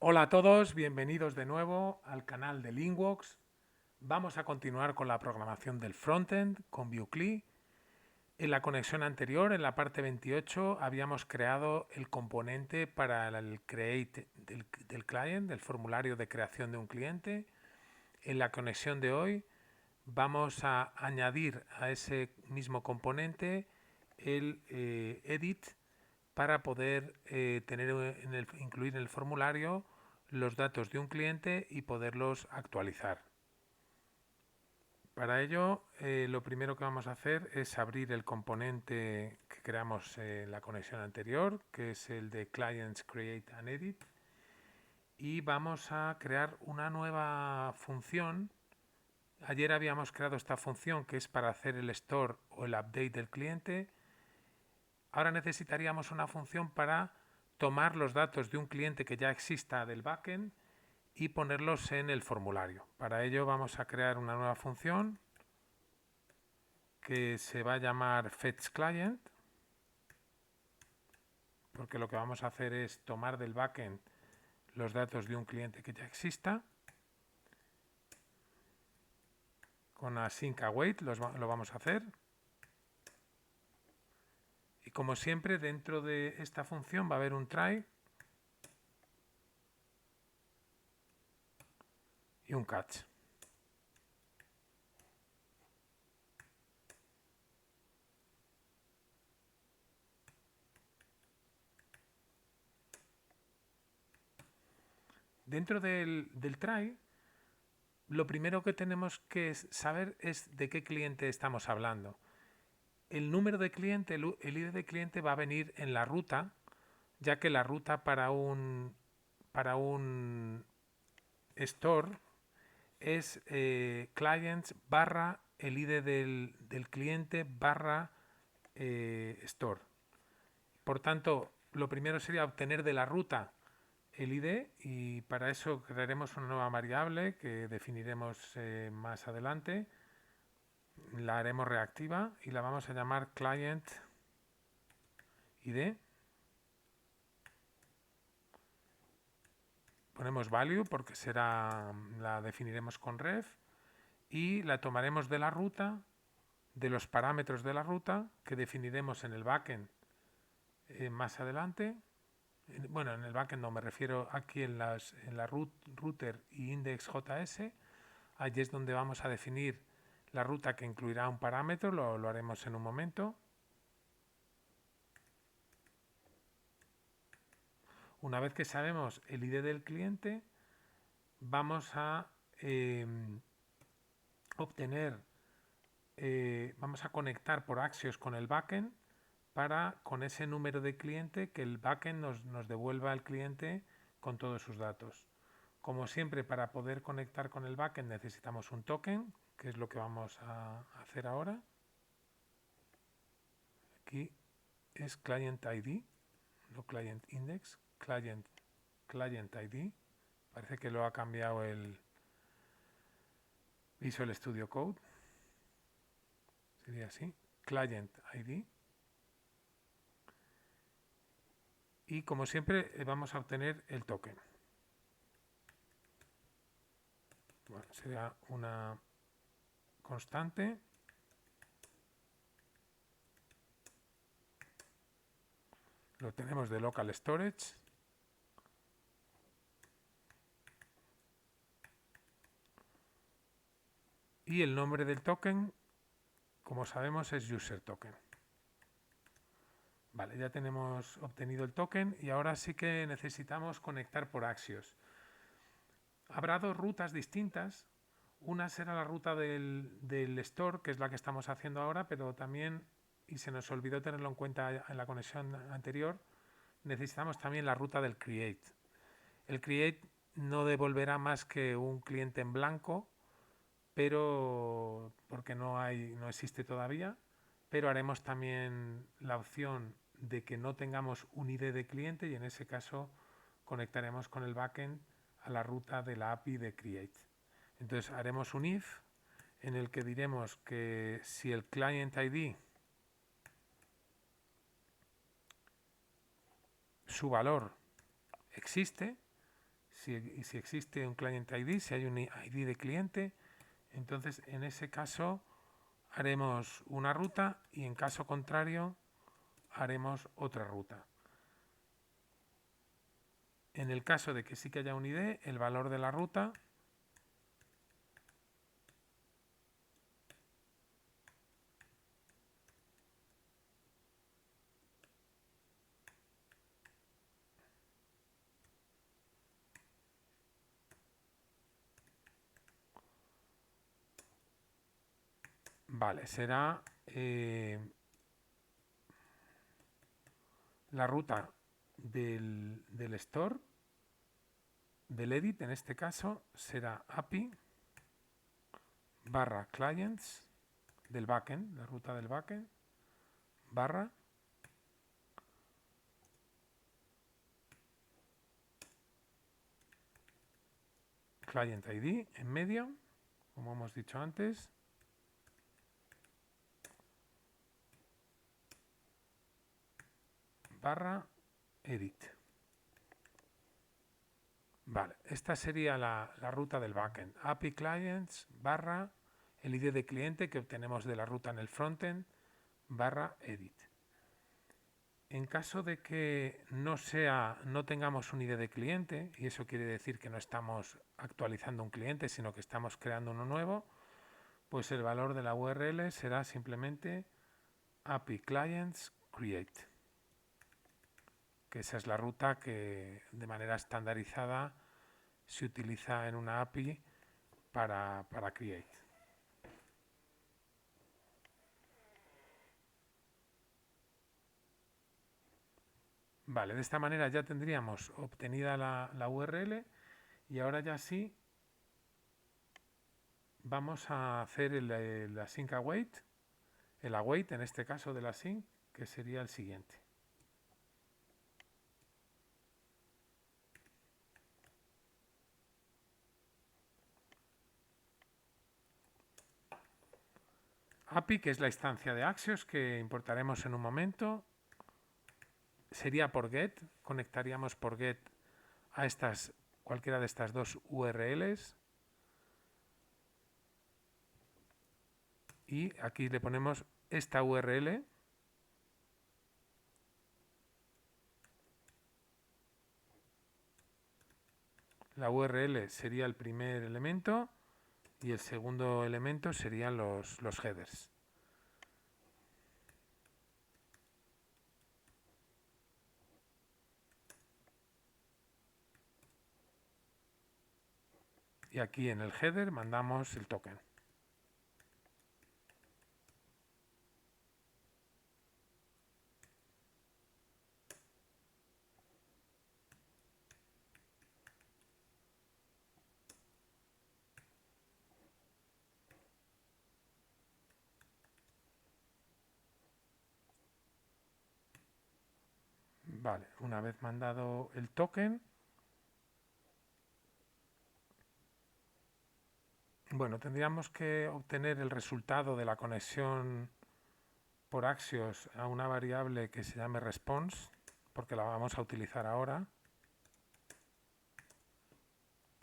Hola a todos, bienvenidos de nuevo al canal de Linkworks. Vamos a continuar con la programación del frontend con Vue.cli. En la conexión anterior, en la parte 28, habíamos creado el componente para el create del client, del formulario de creación de un cliente. En la conexión de hoy vamos a añadir a ese mismo componente el edit para poder incluir en el formulario los datos de un cliente y poderlos actualizar. Para ello, lo primero que vamos a hacer es abrir el componente que creamos en la conexión anterior, que es el de Clients Create and Edit, y vamos a crear una nueva función. Ayer habíamos creado esta función que es para hacer el store o el update del cliente. Ahora necesitaríamos una función para tomar los datos de un cliente que ya exista del backend y ponerlos en el formulario. Para ello vamos a crear una nueva función que se va a llamar fetchClient, porque lo que vamos a hacer es tomar del backend los datos de un cliente que ya exista. Con async await lo vamos a hacer. Y como siempre, dentro de esta función va a haber un try y un catch. Dentro del try, lo primero que tenemos que saber es de qué cliente estamos hablando. El número de cliente, el ID de cliente va a venir en la ruta, ya que la ruta para un store es clients barra el ID del cliente barra store. Por tanto, lo primero sería obtener de la ruta el ID y para eso crearemos una nueva variable que definiremos más adelante. La haremos reactiva y la vamos a llamar client ID. Ponemos value porque la definiremos con ref y la tomaremos de la ruta, de los parámetros de la ruta que definiremos en el backend más adelante. Bueno, en el backend no, me refiero aquí en la router y index.js. Allí es donde vamos a definir la ruta que incluirá un parámetro, lo haremos en un momento. Una vez que sabemos el ID del cliente, vamos a vamos a conectar por Axios con el backend para con ese número de cliente que el backend nos devuelva al cliente con todos sus datos. Como siempre, para poder conectar con el backend necesitamos un token, que es lo que vamos a hacer ahora. Aquí es Client ID, no Client Index, Client ID. Parece que lo ha cambiado el Visual Studio Code. Sería así, Client ID. Y como siempre vamos a obtener el token. Bueno, será una constante. Lo tenemos de local storage. Y el nombre del token, como sabemos, es user token. Vale, ya tenemos obtenido el token y ahora sí que necesitamos conectar por Axios. Habrá dos rutas distintas. Una será la ruta del store, que es la que estamos haciendo ahora, pero también, y se nos olvidó tenerlo en cuenta en la conexión anterior, necesitamos también la ruta del create. El create no devolverá más que un cliente en blanco, pero porque no existe todavía, pero haremos también la opción de que no tengamos un ID de cliente y en ese caso conectaremos con el backend a la ruta de la API de create. Entonces haremos un if en el que diremos que si el client ID, su valor existe, si existe un client ID, si hay un ID de cliente, entonces en ese caso haremos una ruta y en caso contrario haremos otra ruta. En el caso de que sí que haya un ID, el valor de la ruta vale, será la ruta del store, del edit, en este caso será API barra clients del backend, la ruta del backend, barra client ID en medio, como hemos dicho antes, barra edit. Vale, esta sería la ruta del backend. API clients barra el ID de cliente que obtenemos de la ruta en el frontend barra edit. En caso de que no tengamos un ID de cliente, y eso quiere decir que no estamos actualizando un cliente, sino que estamos creando uno nuevo, pues el valor de la URL será simplemente API clients create, que esa es la ruta que de manera estandarizada se utiliza en una API para create. Vale, de esta manera ya tendríamos obtenida la URL y ahora ya sí vamos a hacer el async await, el await en este caso del async, que sería el siguiente. API, que es la instancia de Axios que importaremos en un momento, sería por get, conectaríamos por get a cualquiera de estas dos URLs y aquí le ponemos esta URL. La URL sería el primer elemento y el segundo elemento serían los headers. Y aquí en el header mandamos el token. Vale, una vez mandado el token, bueno, tendríamos que obtener el resultado de la conexión por Axios a una variable que se llame response, porque la vamos a utilizar ahora.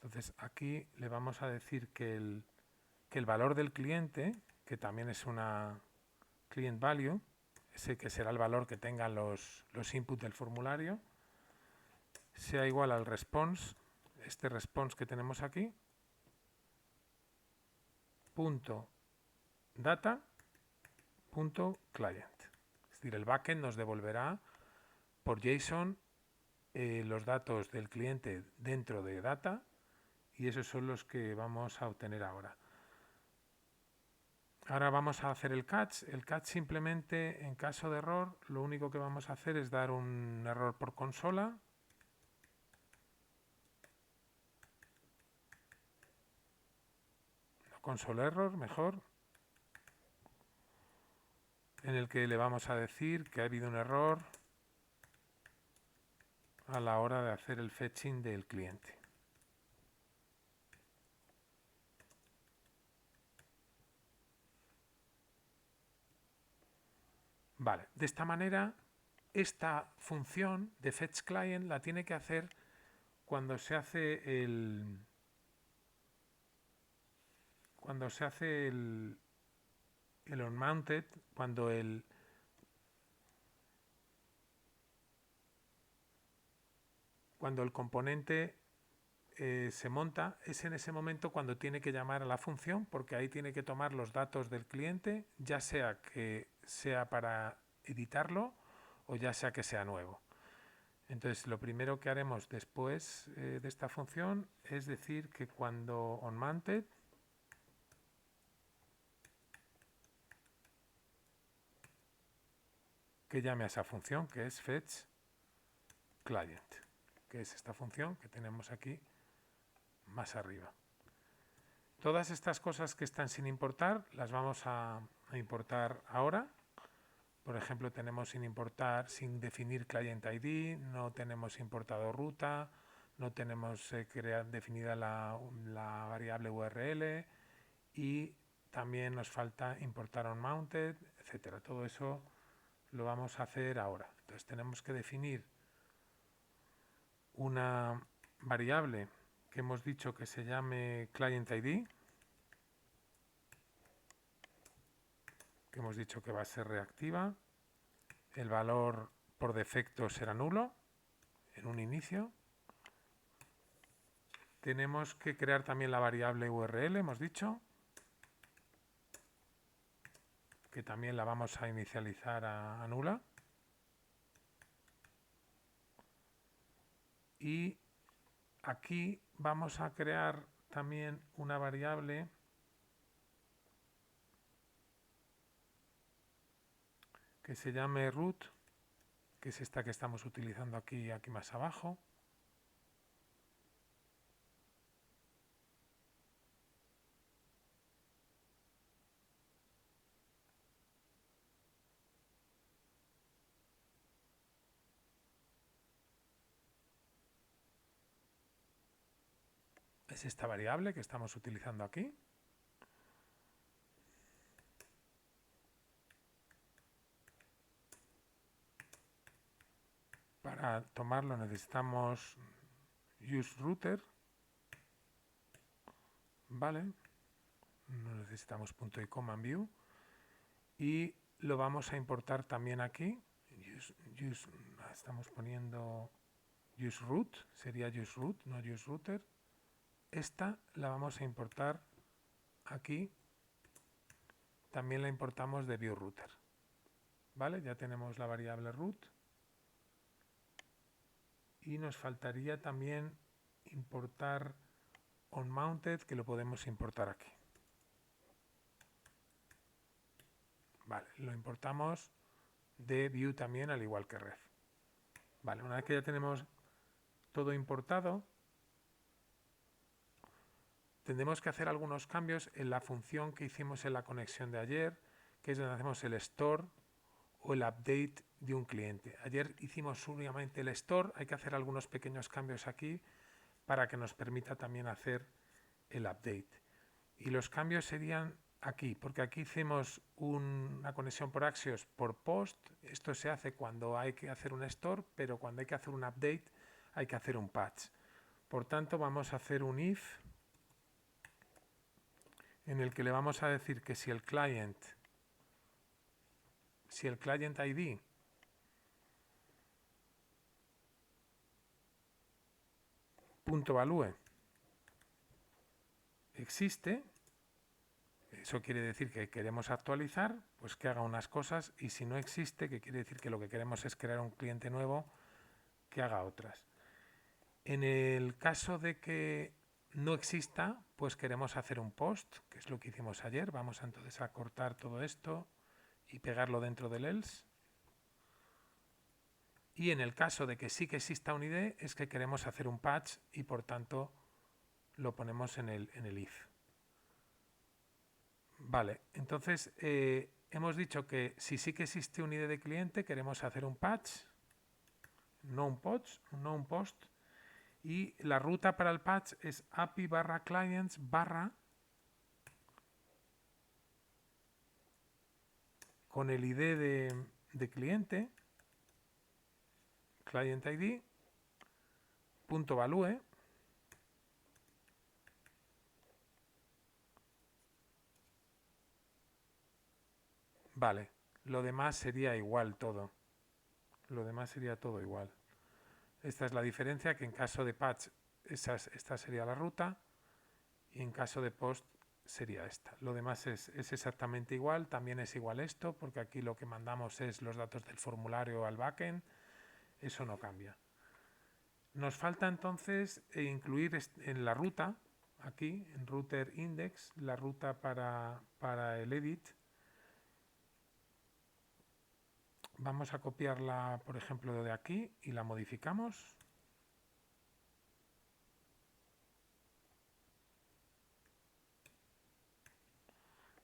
Entonces aquí le vamos a decir que el valor del cliente, que también es una client value, ese que será el valor que tengan los inputs del formulario, sea igual al response, este response que tenemos aquí, punto data punto client. Es decir, el backend nos devolverá por JSON los datos del cliente dentro de data y esos son los que vamos a obtener ahora. Ahora vamos a hacer el catch. El catch simplemente, en caso de error, lo único que vamos a hacer es dar un error por consola. Console error, mejor. En el que le vamos a decir que ha habido un error a la hora de hacer el fetching del cliente. Vale, de esta manera, esta función de fetch client la tiene que hacer cuando se hace el onMounted, cuando el componente se monta, es en ese momento cuando tiene que llamar a la función, porque ahí tiene que tomar los datos del cliente, ya sea que sea para editarlo o ya sea que sea nuevo. Entonces, lo primero que haremos después de esta función es decir que cuando onMounted que llame a esa función que es fetch client, que es esta función que tenemos aquí más arriba. Todas estas cosas que están sin importar las vamos a importar ahora. Por ejemplo, tenemos sin importar, sin definir client ID, no tenemos importado ruta, no tenemos definida la variable URL y también nos falta importar onMounted, etcétera. Todo eso lo vamos a hacer ahora. Entonces tenemos que definir una variable que hemos dicho que se llame client ID, que hemos dicho que va a ser reactiva. El valor por defecto será nulo en un inicio. Tenemos que crear también la variable URL, hemos dicho, que también la vamos a inicializar a nula. Y aquí vamos a crear también una variable que se llame root, que es esta que estamos utilizando aquí más abajo. Es esta variable que estamos utilizando aquí. Para tomarlo necesitamos useRouter, ¿vale? No necesitamos punto y coma en view. Y lo vamos a importar también aquí. Estamos poniendo useRoot, sería useRoot, no useRouter. Esta la vamos a importar aquí. También la importamos de viewRouter. ¿Vale? Ya tenemos la variable root. Y nos faltaría también importar onMounted, que lo podemos importar aquí. Vale, lo importamos de view también, al igual que ref. Vale, una vez que ya tenemos todo importado, tendremos que hacer algunos cambios en la función que hicimos en la conexión de ayer, que es donde hacemos el store o el update de un cliente. Ayer hicimos únicamente el store, hay que hacer algunos pequeños cambios aquí para que nos permita también hacer el update. Y los cambios serían aquí, porque aquí hicimos una conexión por Axios por post. Esto se hace cuando hay que hacer un store, pero cuando hay que hacer un update hay que hacer un patch. Por tanto, vamos a hacer un if en el que le vamos a decir que si el client ID .value existe, eso quiere decir que queremos actualizar, pues que haga unas cosas, y si no existe, que quiere decir que lo que queremos es crear un cliente nuevo, que haga otras. En el caso de que no exista, pues queremos hacer un post, que es lo que hicimos ayer. Vamos entonces a cortar todo esto y pegarlo dentro del else. Y en el caso de que sí que exista un ID, es que queremos hacer un patch y por tanto lo ponemos en el if. Vale, entonces hemos dicho que si sí que existe un ID de cliente, queremos hacer un patch, no un post, y la ruta para el patch es api/clients/ con el ID de cliente, client ID, punto value. Vale, lo demás sería igual todo. Lo demás sería todo igual. Esta es la diferencia, que en caso de patch esta sería la ruta y en caso de post sería esta. Lo demás es exactamente igual, también es igual esto, porque aquí lo que mandamos es los datos del formulario al backend, eso no cambia. Nos falta entonces incluir en la ruta, aquí en router index, la ruta para el edit. Vamos a copiarla, por ejemplo, de aquí y la modificamos.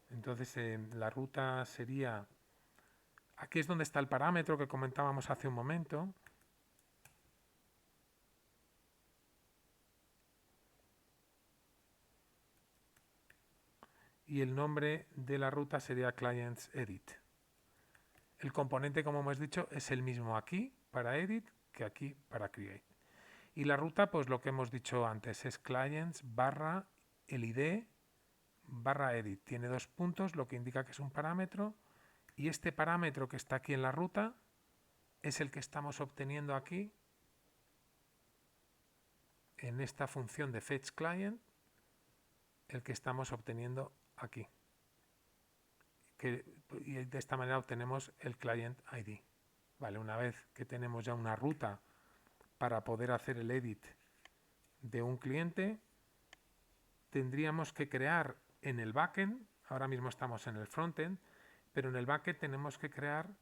Entonces la ruta sería, aquí es donde está el parámetro que comentábamos hace un momento. Y el nombre de la ruta sería clients edit. El componente, como hemos dicho, es el mismo aquí para edit que aquí para create. Y la ruta, pues lo que hemos dicho antes, es clients barra el ID barra edit. Tiene 2 puntos, lo que indica que es un parámetro. Y este parámetro que está aquí en la ruta es el que estamos obteniendo aquí en esta función de fetch client, el que estamos obteniendo aquí. Y de esta manera obtenemos el client ID. Vale, una vez que tenemos ya una ruta para poder hacer el edit de un cliente, tendríamos que crear en el backend, ahora mismo estamos en el frontend, pero en el backend tenemos que crear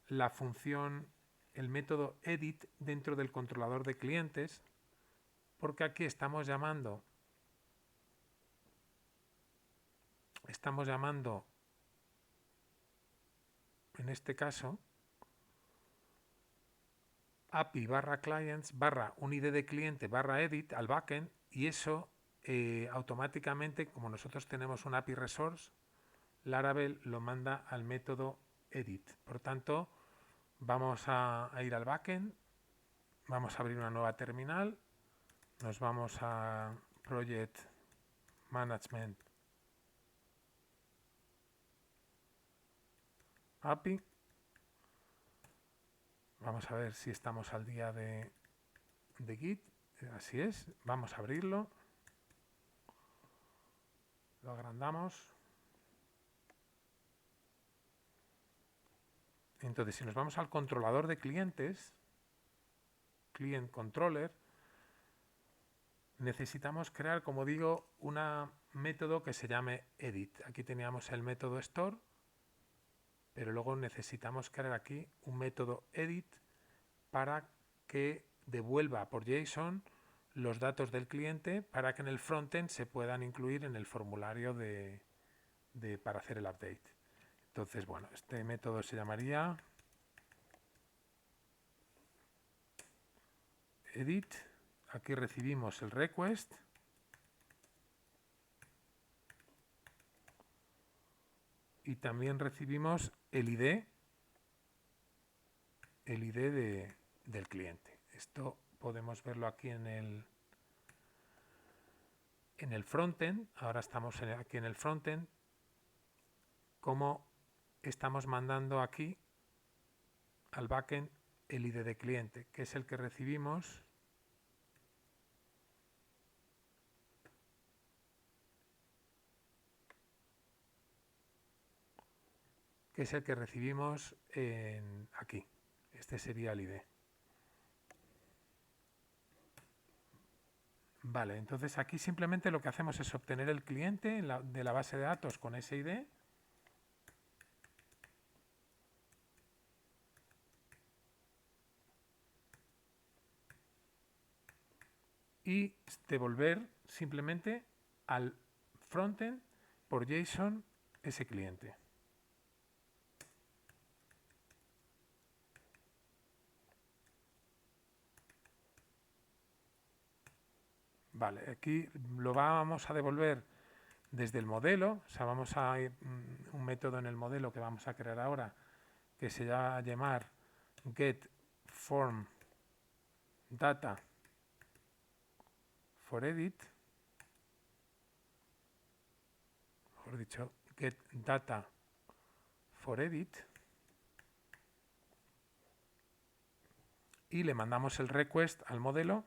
la función, el método edit dentro del controlador de clientes, porque aquí estamos llamando en este caso API barra clients barra un ID de cliente barra edit al backend, y eso automáticamente, como nosotros tenemos un API resource, Laravel lo manda al método edit. Por tanto, vamos a ir al backend, vamos a abrir una nueva terminal, nos vamos a Project Management API. Vamos a ver si estamos al día de Git. Así es, vamos a abrirlo. Lo agrandamos. Entonces, si nos vamos al controlador de clientes, Client Controller, necesitamos crear, como digo, un método que se llame edit. Aquí teníamos el método store, pero luego necesitamos crear aquí un método edit para que devuelva por JSON los datos del cliente para que en el frontend se puedan incluir en el formulario para hacer el update. Entonces, bueno, este método se llamaría edit. Aquí recibimos el request y también recibimos el ID del cliente. Esto podemos verlo aquí en el frontend. Ahora estamos aquí en el frontend, como estamos mandando aquí al backend el ID de cliente, que es el que recibimos aquí. Este sería el ID. Vale, entonces aquí simplemente lo que hacemos es obtener el cliente de la base de datos con ese ID y devolver simplemente al frontend por JSON ese cliente. Vale, aquí lo vamos a devolver desde el modelo, o sea, vamos a un método en el modelo que vamos a crear ahora que se va a llamar get form data for edit, mejor dicho, get data for edit, y le mandamos el request al modelo.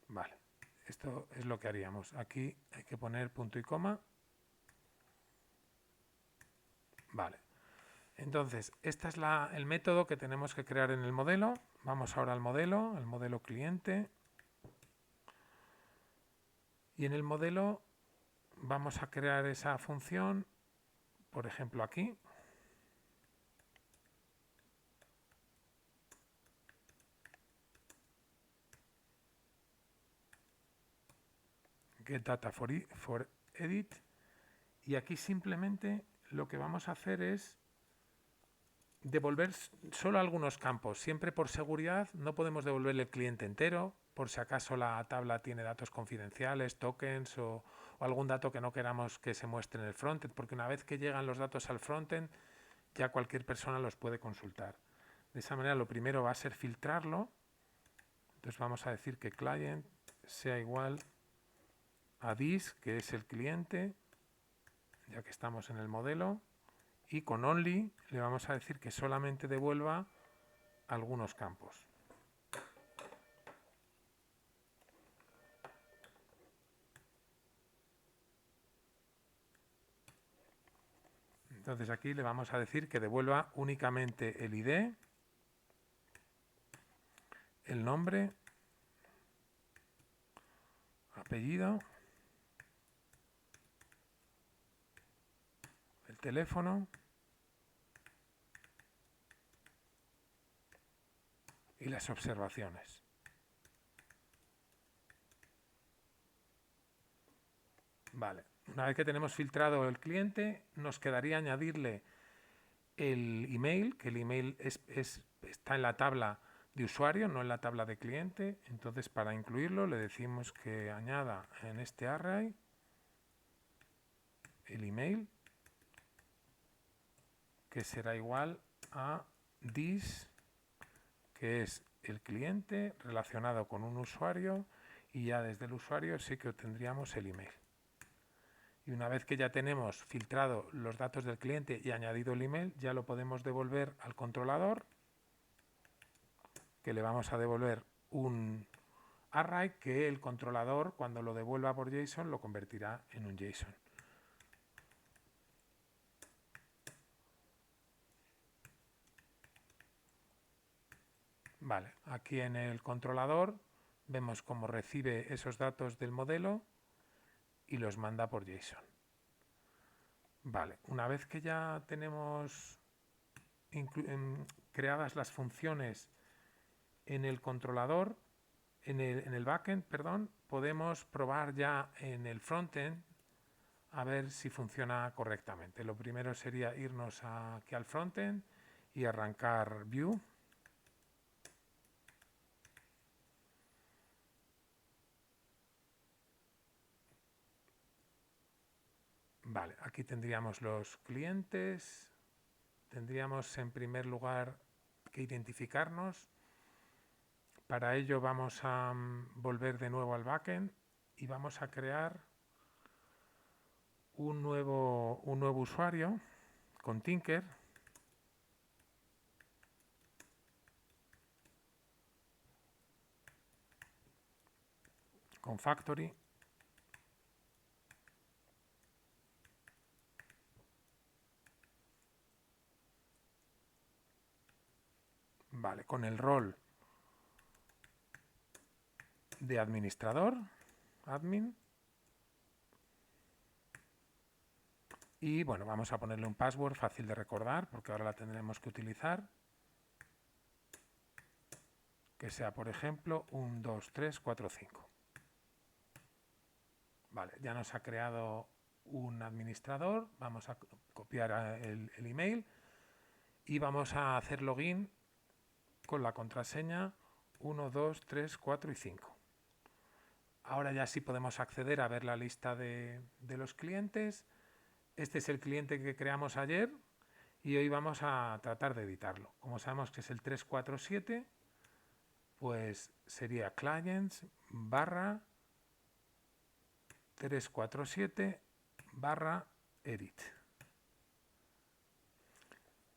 Vale, esto es lo que haríamos. Aquí hay que poner punto y coma. Vale, entonces este es el método que tenemos que crear en el modelo. Vamos ahora al modelo cliente, y en el modelo vamos a crear esa función, por ejemplo aquí. Get data for edit, y aquí simplemente lo que vamos a hacer es devolver solo algunos campos. Siempre por seguridad no podemos devolverle el cliente entero, por si acaso la tabla tiene datos confidenciales, tokens o algún dato que no queramos que se muestre en el frontend, porque una vez que llegan los datos al frontend ya cualquier persona los puede consultar. De esa manera lo primero va a ser filtrarlo. Entonces vamos a decir que client sea igual a this, que es el cliente, ya que estamos en el modelo, y con only le vamos a decir que solamente devuelva algunos campos. Entonces aquí le vamos a decir que devuelva únicamente el ID, el nombre, apellido, el teléfono y las observaciones. Vale, una vez que tenemos filtrado el cliente, nos quedaría añadirle el email, que el email está en la tabla de usuario, no en la tabla de cliente. Entonces, para incluirlo, le decimos que añada en este array el email, que será igual a this, que es el cliente relacionado con un usuario, y ya desde el usuario sí que obtendríamos el email. Y una vez que ya tenemos filtrado los datos del cliente y añadido el email, ya lo podemos devolver al controlador, que le vamos a devolver un array que el controlador, cuando lo devuelva por JSON, lo convertirá en un JSON. Vale, aquí en el controlador vemos cómo recibe esos datos del modelo y los manda por JSON. Vale, una vez que ya tenemos creadas las funciones en el controlador, en el backend, perdón, podemos probar ya en el frontend a ver si funciona correctamente. Lo primero sería irnos aquí al frontend y arrancar Vue. Vale, aquí tendríamos los clientes. Tendríamos en primer lugar que identificarnos. Para ello vamos a volver de nuevo al backend y vamos a crear un nuevo usuario con Tinker. Con Factory. Vale, con el rol de administrador, admin. Y bueno, vamos a ponerle un password fácil de recordar, porque ahora la tendremos que utilizar. Que sea, por ejemplo, 1, 2, 3, 4, 5. Vale, ya nos ha creado un administrador. Vamos a copiar el email y vamos a hacer login con la contraseña 1, 2, 3, 4 y 5. Ahora ya sí podemos acceder a ver la lista de los clientes. Este es el cliente que creamos ayer y hoy vamos a tratar de editarlo. Como sabemos que es el 347, pues sería clients barra 347 barra edit.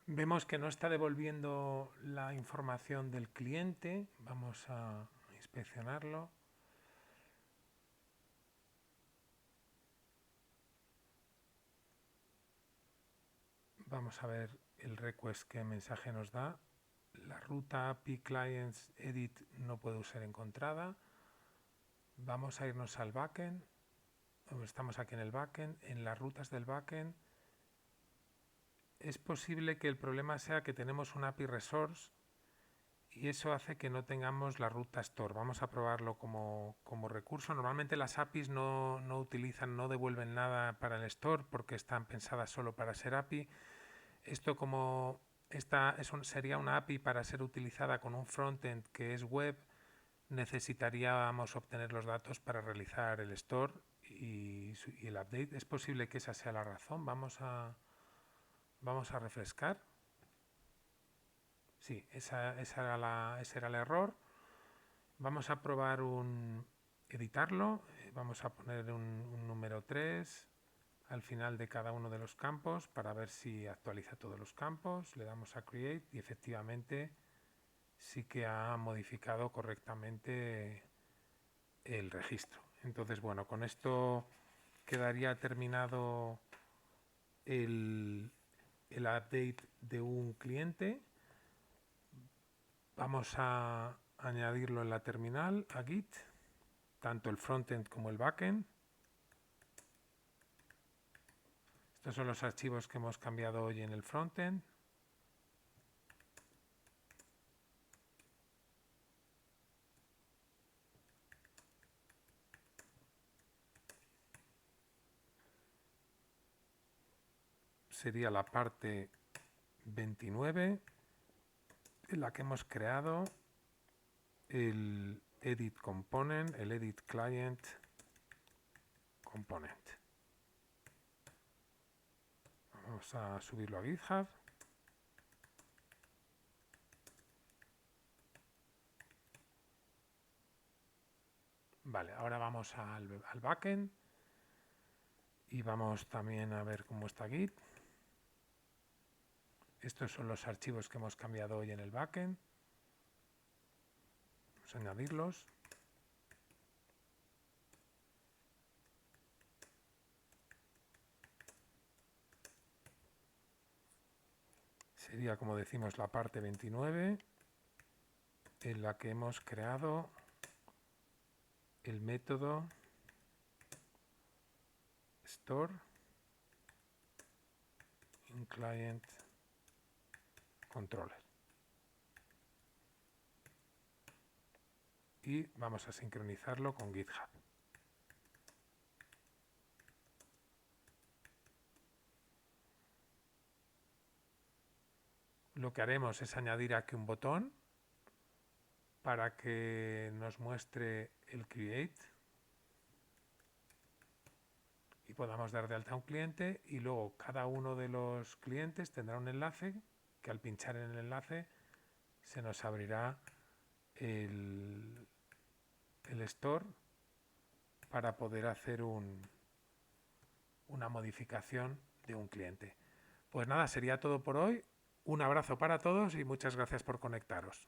Vemos que no está devolviendo la información del cliente. Vamos a inspeccionarlo. Vamos a ver el request qué mensaje nos da. La ruta API clients edit no puede ser encontrada. Vamos a irnos al backend. Estamos aquí en el backend. En las rutas del backend es posible que el problema sea que tenemos un API resource y eso hace que no tengamos la ruta store. Vamos a probarlo como recurso. Normalmente las APIs no devuelven nada para el store porque están pensadas solo para ser API. Esto sería una API para ser utilizada con un frontend que es web. Necesitaríamos obtener los datos para realizar el store y el update. Es posible que esa sea la razón. Vamos a refrescar. Sí, ese era el error. Vamos a probar editarlo. Vamos a poner un número 3 al final de cada uno de los campos para ver si actualiza todos los campos. Le damos a create y efectivamente sí que ha modificado correctamente el registro. Entonces, bueno, con esto quedaría terminado el update de un cliente. Vamos a añadirlo en la terminal a Git, tanto el frontend como el backend. Estos son los archivos que hemos cambiado hoy en el frontend. Sería la parte 29 en la que hemos creado el edit component, el edit client component. Vamos a subirlo a GitHub. Vale, ahora vamos al backend y vamos también a ver cómo está Git. Estos son los archivos que hemos cambiado hoy en el backend. Vamos a añadirlos. Sería, como decimos, la parte 29 en la que hemos creado el método store in client controller. Y vamos a sincronizarlo con GitHub. Lo que haremos es añadir aquí un botón para que nos muestre el create y podamos dar de alta a un cliente, y luego cada uno de los clientes tendrá un enlace que al pinchar en el enlace se nos abrirá el store para poder hacer una modificación de un cliente. Pues nada, sería todo por hoy. Un abrazo para todos y muchas gracias por conectaros.